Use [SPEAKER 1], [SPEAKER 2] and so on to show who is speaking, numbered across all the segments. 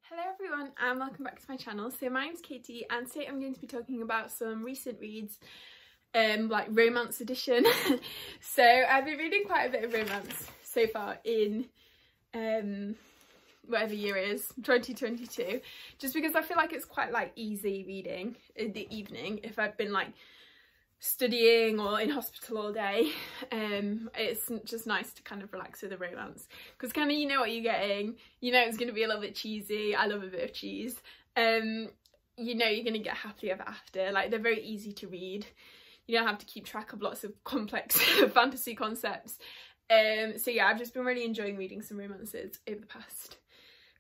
[SPEAKER 1] Hello everyone and welcome back to my channel. So my name's Katie and today I'm going to be talking about some recent reads, like romance edition. So I've been reading quite a bit of romance so far in whatever year it is, 2022, just because I feel like it's quite like easy reading in the evening if I've been like studying or in hospital all day. It's just nice to kind of relax with a romance because kind of you know what you're getting, you know it's going to be a little bit cheesy. I love a bit of cheese. You know you're going to get happily ever after. Like, they're very easy to read, you don't have to keep track of lots of complex fantasy concepts. So yeah, I've just been really enjoying reading some romances over the past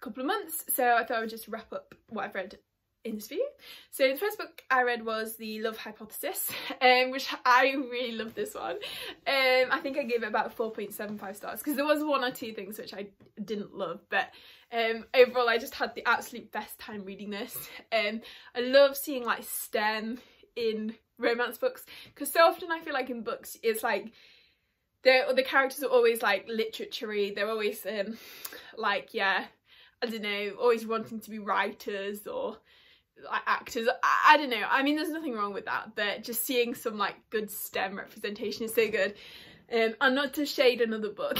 [SPEAKER 1] couple of months, so I thought I would just wrap up what I've read in this video. So the first book I read was The Love Hypothesis, which I really loved this one. I think I gave it about 4.75 stars because there was one or two things which I didn't love, but overall I just had the absolute best time reading this. I love seeing like STEM in romance books because so often I feel like in books it's like the characters are always like literature-y, they're always like, yeah, I don't know, always wanting to be writers or like actors. I don't know, I mean there's nothing wrong with that, but just seeing some like good STEM representation is so good. And not to shade another book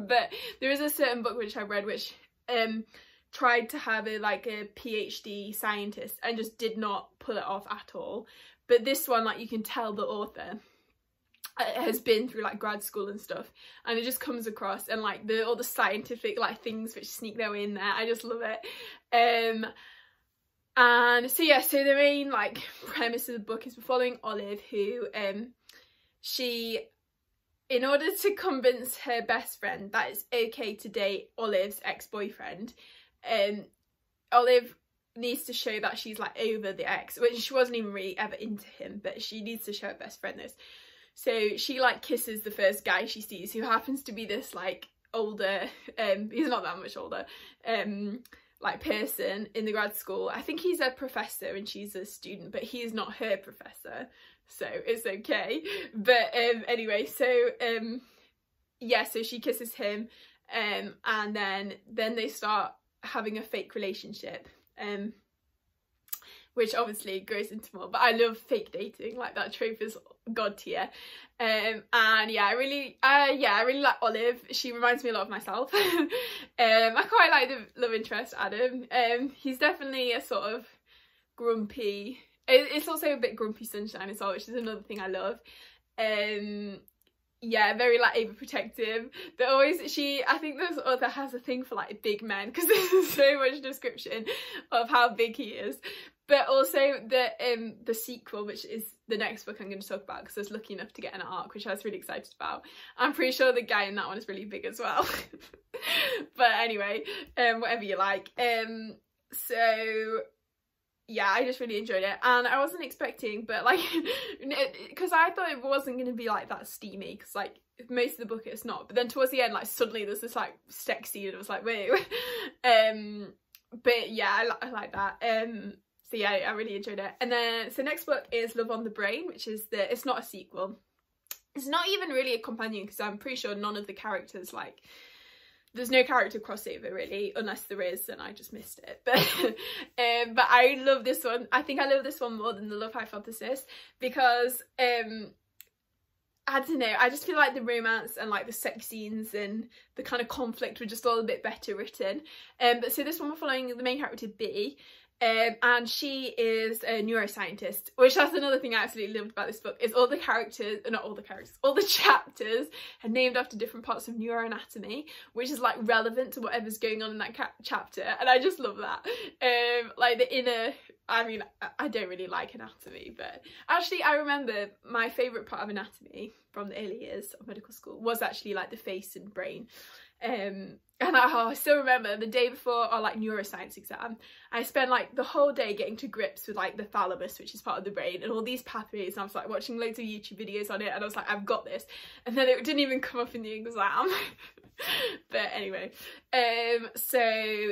[SPEAKER 1] but there is a certain book which I read which tried to have a PhD scientist and just did not pull it off at all, but this one, like, you can tell the author has been through like grad school and stuff, and it just comes across, and like all the scientific like things which sneak their way in there, I just love it. And so yeah, so the main like premise of the book is we're following Olive, who she, in order to convince her best friend that it's okay to date Olive's ex-boyfriend, Olive needs to show that she's like over the ex, which she wasn't even really ever into him, but she needs to show her best friend this. So she like kisses the first guy she sees, who happens to be this like older, he's not that much older, like person in the grad school. I think he's a professor and she's a student, but he is not her professor, so it's okay. But anyway, so yeah, so she kisses him, and then they start having a fake relationship, which obviously goes into more, but I love fake dating, like that trope is god tier. And yeah, I really like Olive. She reminds me a lot of myself. I quite like the love interest, Adam. He's definitely a sort of grumpy, it's also a bit grumpy sunshine as well, which is another thing I love. Yeah, very like overprotective. But always I think this author has a thing for like big men because there's so much description of how big he is. But also the sequel, which is the next book I'm going to talk about, because I was lucky enough to get an arc, which I was really excited about. I'm pretty sure the guy in that one is really big as well. But anyway, whatever you like. So yeah, I just really enjoyed it, and I wasn't expecting, but like, because I thought it wasn't going to be like that steamy, because like most of the book it's not, but then towards the end, like suddenly there's this like sex scene and I was like, wait. But yeah, I like that. So yeah, I really enjoyed it. And then so next book is Love on the Brain, which is it's not a sequel, it's not even really a companion, because I'm pretty sure none of the characters, like, there's no character crossover really, unless there is and I just missed it. But but I love this one. I think I love this one more than The Love Hypothesis because I don't know, I just feel like the romance and like the sex scenes and the kind of conflict were just all a bit better written. But so this one we're following the main character B, and she is a neuroscientist, which that's another thing I absolutely loved about this book, is all the characters, not all the characters, all the chapters are named after different parts of neuroanatomy, which is like relevant to whatever's going on in that chapter, and I just love that. Like the inner, I mean, I don't really like anatomy, but actually I remember my favourite part of anatomy from the early years of medical school was actually like the face and brain. And I still remember the day before our like neuroscience exam, I spent like the whole day getting to grips with like the thalamus, which is part of the brain, and all these pathways, and I was like watching loads of YouTube videos on it, and I was like, I've got this, and then it didn't even come up in the exam. But anyway, so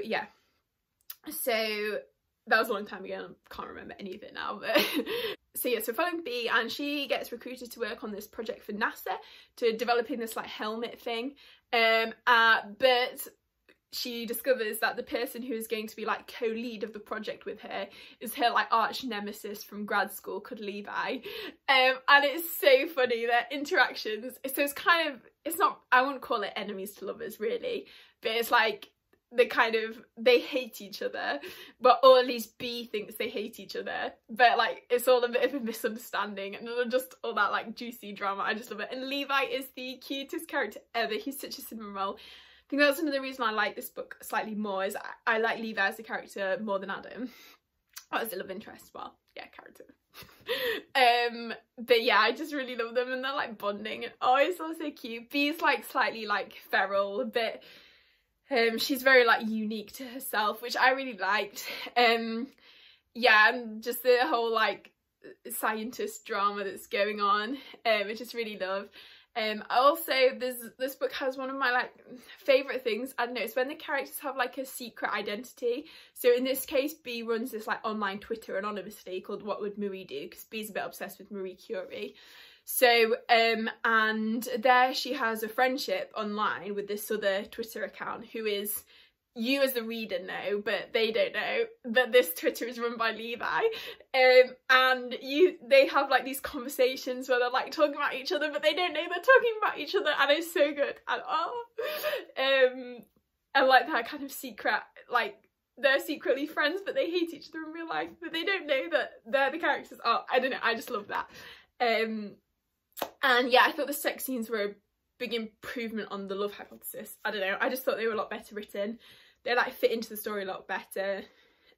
[SPEAKER 1] yeah, so that was a long time ago and I can't remember any of it now, but so yeah, so following B, and she gets recruited to work on this project for NASA to developing this like helmet thing, but she discovers that the person who is going to be like co-lead of the project with her is her like arch nemesis from grad school called Levi, and it's so funny, their interactions. So it's kind of, it's not, I wouldn't call it enemies to lovers really, but it's like they hate each other, but or at least B thinks they hate each other, but like it's all a bit of a misunderstanding, and just all that like juicy drama. I just love it. And Levi is the cutest character ever. He's such a cinnamon roll. I think that's another reason I like this book slightly more, is I like Levi as a character more than Adam. Oh, as a love interest, well, yeah, character. But yeah, I just really love them, and they're like bonding, and oh, it's all so cute. B's like slightly like feral, a bit. She's very like unique to herself, which I really liked. Yeah, and just the whole like scientist drama that's going on, I just really love. Also, this book has one of my like favourite things, I don't know, it's when the characters have like a secret identity. So in this case, B runs this like online Twitter anonymously called What Would Marie Do, because B's a bit obsessed with Marie Curie. So and there she has a friendship online with this other Twitter account who is, you as the reader know, but they don't know that this Twitter is run by Levi, and they have like these conversations where they're like talking about each other, but they don't know they're talking about each other, and it's so good. And and like that kind of secret, like they're secretly friends but they hate each other in real life, but they don't know that they're the characters. Oh, I don't know, I just love that. And yeah, I thought the sex scenes were a big improvement on the love hypothesis. I don't know, I just thought they were a lot better written. They like fit into the story a lot better.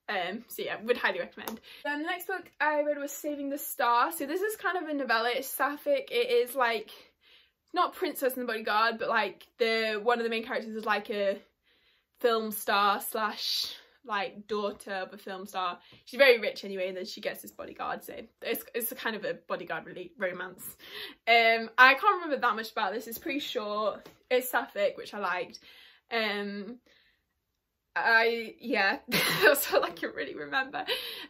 [SPEAKER 1] So yeah, would highly recommend. Then the next book I read was Saving the Star. So this is kind of a novella, it's sapphic. It is like, not Princess and the Bodyguard, but like one of the main characters is like a film star slash like daughter of a film star. She's very rich anyway, and then she gets this bodyguard, so it's a kind of a bodyguard romance. I can't remember that much about this. It's pretty short, it's sapphic, which I liked. Yeah, that's all I can really remember.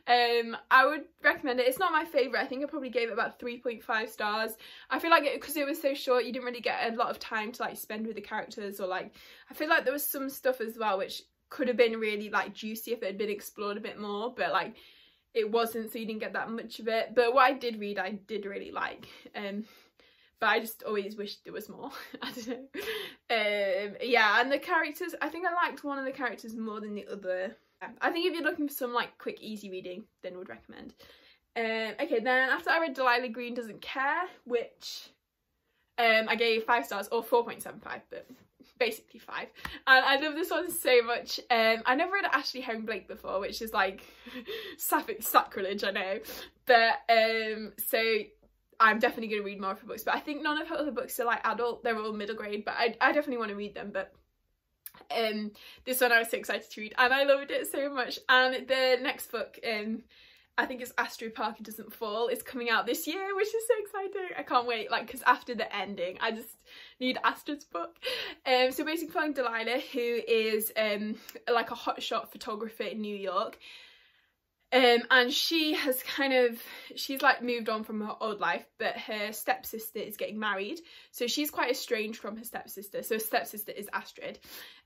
[SPEAKER 1] I would recommend it. It's not my favourite. I think I probably gave it about 3.5 stars. I feel like because it was so short, you didn't really get a lot of time to like spend with the characters, or like, I feel like there was some stuff as well which could have been really like juicy if it had been explored a bit more, but like it wasn't, so you didn't get that much of it. But what I did read, I did really like. But I just always wished there was more. I don't know. Yeah, and the characters, I think I liked one of the characters more than the other. I think if you're looking for some like quick easy reading, then would recommend. Okay, then after I read Delilah Green Doesn't Care, which I gave 5 stars, or 4.75, but basically 5. And I love this one so much. I never read Ashley Herring Blake before, which is like sapphic sacrilege, I know. But so I'm definitely going to read more of her books, but I think none of her other books are like adult, they're all middle grade, but I definitely want to read them. But this one I was so excited to read, and I loved it so much. And the next book, I think it's Astrid Parker Doesn't Fall, is coming out this year, which is so exciting. I can't wait, like, because after the ending I just need Astrid's book. So basically following Delilah, who is like a hotshot photographer in New York. And she has she's like moved on from her old life, but her stepsister is getting married, so she's quite estranged from her stepsister. So her stepsister is Astrid,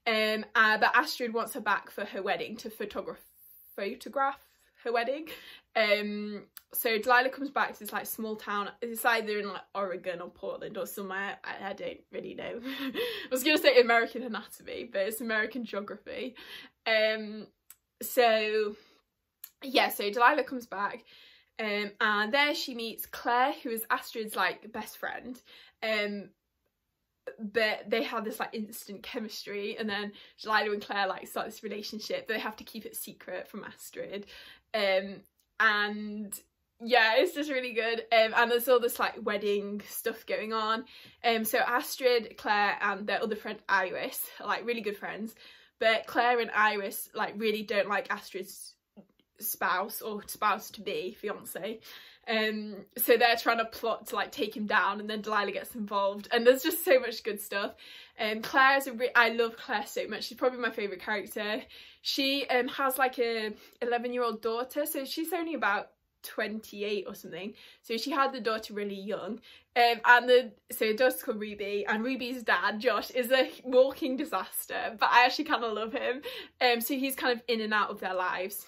[SPEAKER 1] but Astrid wants her back for her wedding, to photograph her wedding. So Delilah comes back to this like small town. It's either in like Oregon or Portland or somewhere, I don't really know. I was gonna say American anatomy, but it's American geography. So yeah, so Delilah comes back, and there she meets Claire, who is Astrid's like best friend, but they have this like instant chemistry, and then Delilah and Claire like start this relationship, but they have to keep it secret from Astrid, and yeah, it's just really good. And there's all this like wedding stuff going on. So Astrid, Claire and their other friend Iris are like really good friends, but Claire and Iris like really don't like Astrid's spouse, or spouse to be, fiance. So they're trying to plot to like take him down, and then Delilah gets involved, and there's just so much good stuff. Claire's I love Claire so much. She's probably my favourite character. She has like a 11-year-old daughter, so she's only about 28 or something, so she had the daughter really young, so the daughter's called Ruby, and Ruby's dad Josh is a walking disaster, but I actually kind of love him, so he's kind of in and out of their lives,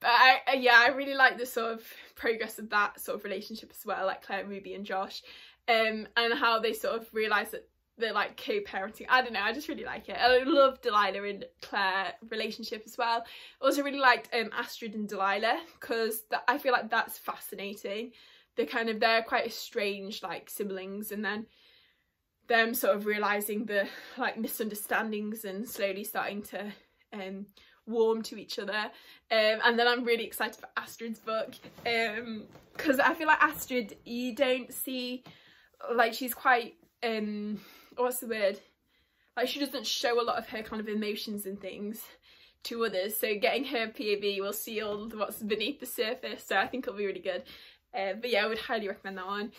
[SPEAKER 1] but I really like the sort of progress of that sort of relationship as well, like Claire, Ruby and Josh, and how they sort of realise that they're like co-parenting. I don't know, I just really like it. I love Delilah and Claire relationship as well. Also really liked Astrid and Delilah, because I feel like that's fascinating. They're quite estranged like siblings, and then them sort of realising the like misunderstandings and slowly starting to warm to each other, and then I'm really excited for Astrid's book, because I feel like Astrid, you don't see, like, she's quite what's the word, like she doesn't show a lot of her kind of emotions and things to others, so getting her POV will see all what's beneath the surface, so I think it'll be really good. But yeah, I would highly recommend that one.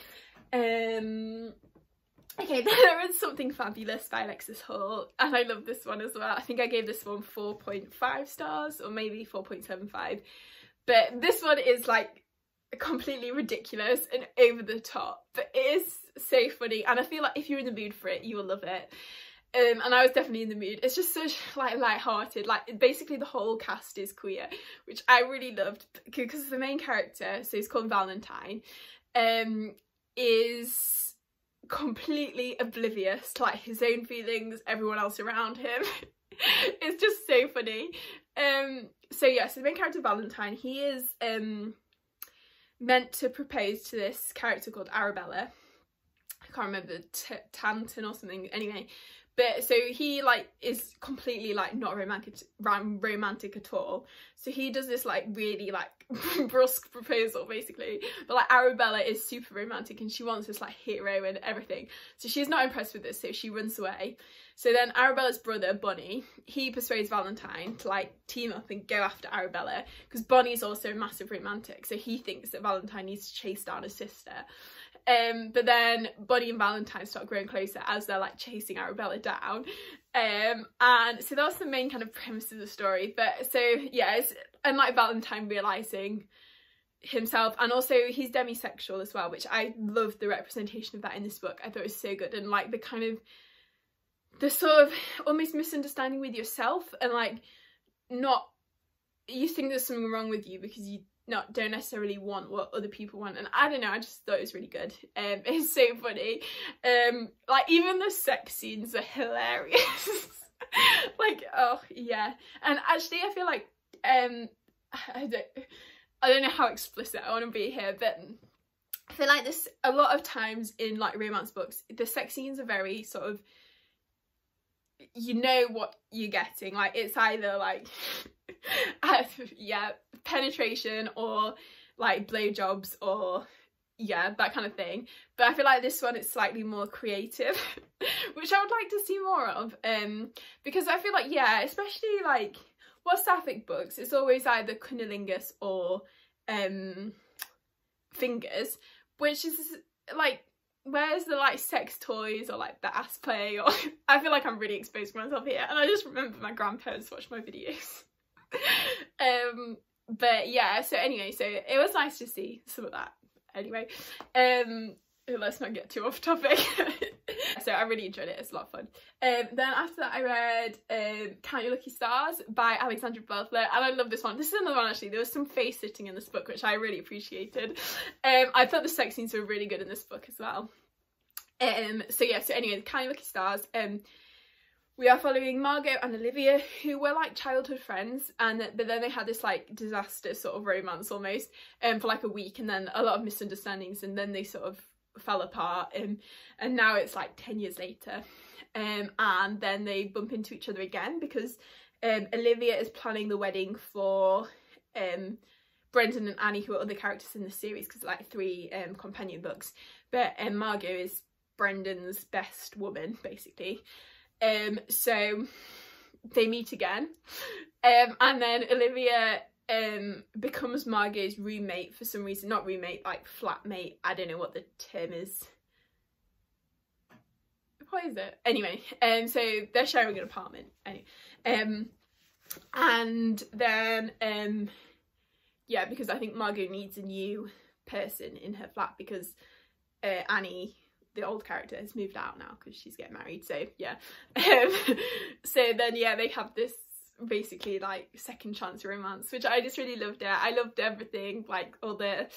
[SPEAKER 1] Okay, There Is Something Fabulous by Alexis Hall, and I love this one as well. I think I gave this one 4.5 stars, or maybe 4.75, but this one is like completely ridiculous and over the top, but it is so funny, and I feel like if you're in the mood for it, you will love it. And I was definitely in the mood. It's just such like light-hearted, like basically the whole cast is queer, which I really loved, because the main character, so he's called Valentine, is completely oblivious to like his own feelings, everyone else around him. It's just so funny. So yeah, so the main character Valentine, he is meant to propose to this character called Arabella. I can't remember, Tanton or something, anyway. But so he like is completely like not romantic at all. So he does this like really like brusque proposal basically. But like Arabella is super romantic and she wants this like hero and everything. So she's not impressed with this, so she runs away. So then Arabella's brother, Bonnie, he persuades Valentine to like team up and go after Arabella, because Bonnie's also a massive romantic. So he thinks that Valentine needs to chase down his sister. But then Bonnie and Valentine start growing closer as they're like chasing Arabella down, and so that's the main kind of premise of the story. But so yeah, and like Valentine realising himself, and also he's demisexual as well, which I loved the representation of that in this book. I thought it was so good, and like the sort of almost misunderstanding with yourself, and like you think there's something wrong with you because you don't necessarily want what other people want, and I don't know, I just thought it was really good. It's so funny. Like even the sex scenes are hilarious. Like, oh yeah. And actually I feel like I don't know how explicit I want to be here, but I feel like this a lot of times in like romance books, the sex scenes are very sort of, you know what you're getting, like it's either like yeah, penetration or like blowjobs or yeah, that kind of thing. But I feel like this one is slightly more creative, which I would like to see more of, because I feel like, yeah, especially like what sapphic books, it's always either cunnilingus or fingers, which is like, where's the like sex toys or like the ass play, or I feel like I'm really exposing myself here, and I just remember my grandparents watched my videos. But yeah, so anyway, so it was nice to see some of that. Anyway, let's not get too off topic. So I really enjoyed it, it's a lot of fun. Then after that I read Count Your Lucky Stars by Alexandra Bellfler, and I love this one. This is another one actually, there was some face sitting in this book which I really appreciated. I thought the sex scenes were really good in this book as well. So yeah, so anyway, Count Your Lucky Stars, we are following Margot and Olivia, who were like childhood friends, but then they had this like disaster sort of romance almost, for like a week, and then a lot of misunderstandings, and then they sort of fell apart, and now it's like 10 years later, and then they bump into each other again because Olivia is planning the wedding for Brendan and Annie, who are other characters in the series, because like 3 companion books, but Margot is Brendan's best woman basically. So they meet again, and then Olivia becomes Margot's roommate for some reason, not roommate, like flatmate, I don't know what the term is. What is it? Anyway, so they're sharing an apartment, anyway. And then yeah, because I think Margot needs a new person in her flat because Annie, the old character, has moved out now because she's getting married. So yeah, so then yeah, they have this basically like second chance romance, which I just really loved it. I loved everything, like all the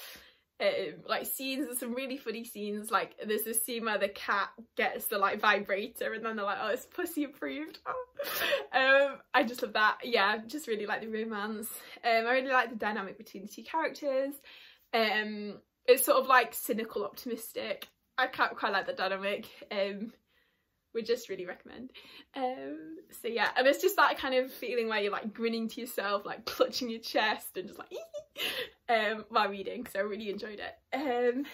[SPEAKER 1] like scenes. There's some really funny scenes, like there's this scene where the cat gets the like vibrator and then they're like, oh, it's pussy approved. I just love that. Yeah, just really like the romance. I really like the dynamic between the two characters. It's sort of like cynical optimistic. I quite like that dynamic. Would just really recommend. So yeah, and it's just that kind of feeling where you're like grinning to yourself, like clutching your chest and just like while reading, so I really enjoyed it.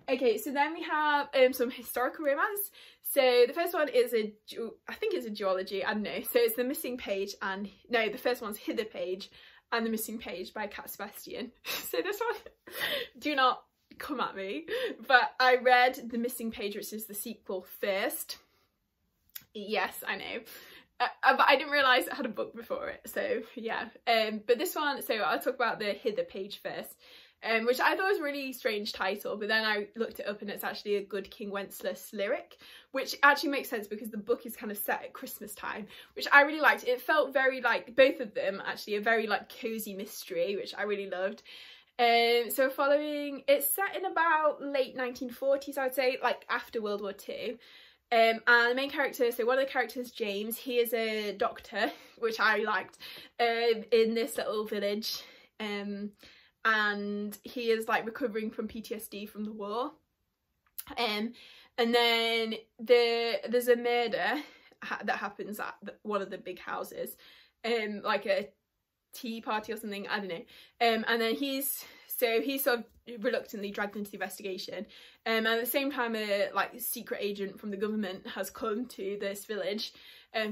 [SPEAKER 1] Okay, so then we have some historical romance. So the first one is I think it's a duology, I don't know. So it's The Missing Page and, no, the first one's Hither Page and The Missing Page by Sebastian. So this one, do not come at me, but I read The Missing Page, which is the sequel, first. Yes, I know. But I didn't realise it had a book before it, so yeah. But this one, so I'll talk about the Hither Page first, which I thought was a really strange title, but then I looked it up and it's actually a good King Wenceslas lyric, which actually makes sense because the book is kind of set at Christmas time, which I really liked. It felt very like, both of them actually, a very like cosy mystery, which I really loved. So following, it's set in about late 1940s, I would say, like after World War II. And the main character, so one of the characters, James, he is a doctor, which I liked, in this little village, and he is like recovering from PTSD from the war, and then there's a murder that happens at one of the big houses, like a tea party or something, I don't know, and then he's sort of reluctantly dragged into the investigation, and at the same time a like secret agent from the government has come to this village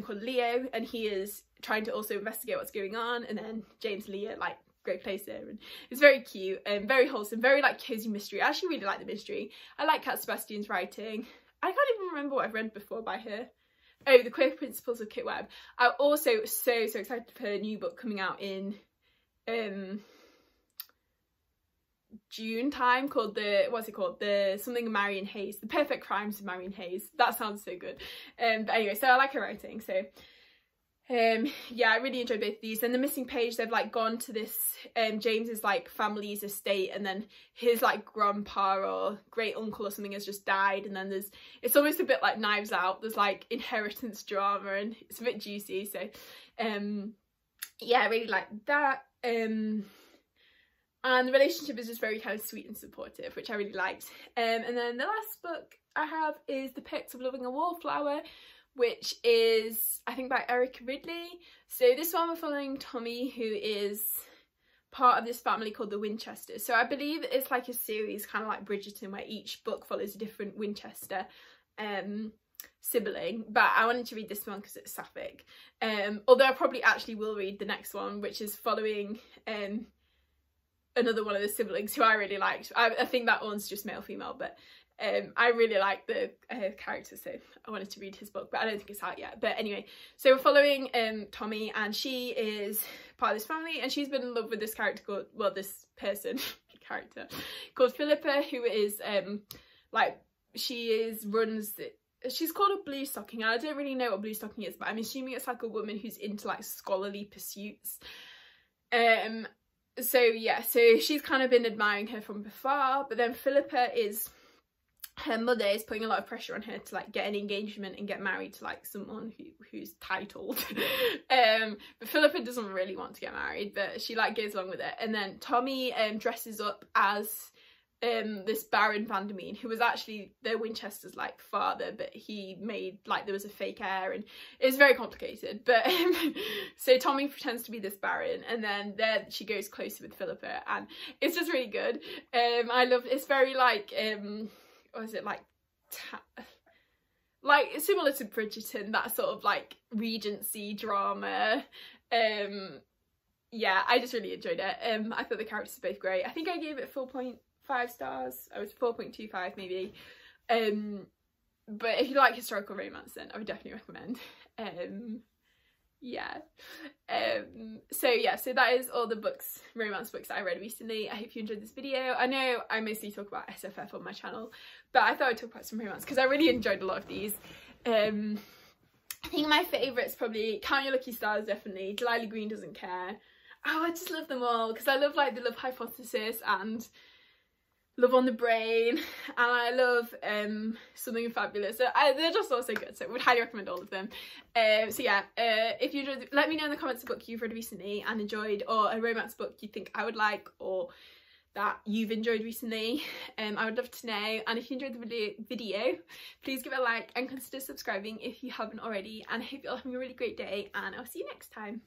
[SPEAKER 1] called Leo, and he is trying to also investigate what's going on, and then James and Leo like great place there, and it's very cute and very wholesome, very like cozy mystery. I actually really like the mystery. I like Sebastian's writing. I can't even remember what I've read before by her. Oh, The Queer Principles of Kit Webb. I'm also so excited for her new book coming out in June time, called the something of Marion Hayes, The Perfect Crimes of Marion Hayes. That sounds so good. But anyway, so I like her writing, so yeah, I really enjoyed both of these. And The Missing Page, they've like gone to this James's like family's estate, and then his like grandpa or great uncle or something has just died, and then it's almost a bit like Knives Out, there's like inheritance drama and it's a bit juicy. So yeah, I really like that. And the relationship is just very kind of sweet and supportive, which I really liked. And then the last book I have is The Perks of Loving a Wallflower, which is, I think, by Erica Ridley. So this one we're following Tommy, who is part of this family called the Winchesters. So I believe it's like a series, kind of like Bridgerton, where each book follows a different Winchester sibling. But I wanted to read this one because it's sapphic. Although I probably actually will read the next one, which is following another one of the siblings who I really liked. I think that one's just male female, but I really like the character, so I wanted to read his book, but I don't think it's out yet. But anyway, so we're following Tommy, and she is part of this family, and she's been in love with this character called, well, this person character called Philippa, who is like, she's called a blue stocking, and I don't really know what blue stocking is, but I'm assuming it's like a woman who's into like scholarly pursuits. So yeah, so she's kind of been admiring her from afar, but then Philippa her mother is putting a lot of pressure on her to like get an engagement and get married to like someone who's titled. But Philippa doesn't really want to get married, but she like goes along with it. And then Tommy dresses up as this Baron Vandermean, who was actually the Winchester's like father, but he made like there was a fake heir, and it's very complicated. But so Tommy pretends to be this Baron, and then she goes closer with Philippa, and it's just really good. I love, it's very like what is it, like similar to Bridgerton, that sort of like Regency drama. Yeah, I just really enjoyed it. I thought the characters were both great. I think I gave it 4.5 stars. I was 4.25 maybe. But if you like historical romance, then I would definitely recommend. yeah. So yeah, so that is all the books, romance books that I read recently. I hope you enjoyed this video. I know I mostly talk about SFF on my channel, but I thought I'd talk about some romance because I really enjoyed a lot of these. I think my favourites probably Count Your Lucky Stars, definitely. Delilah Green Doesn't Care. Oh, I just love them all because I love like the Love Hypothesis and Love on the Brain, and I love Something Fabulous. So they're just all so good, so I would highly recommend all of them. So yeah, if you enjoyed, let me know in the comments a book you've read recently and enjoyed, or a romance book you think I would like or that you've enjoyed recently. I would love to know. And if you enjoyed the video, please give it a like and consider subscribing if you haven't already. And I hope you're all having a really great day, and I'll see you next time.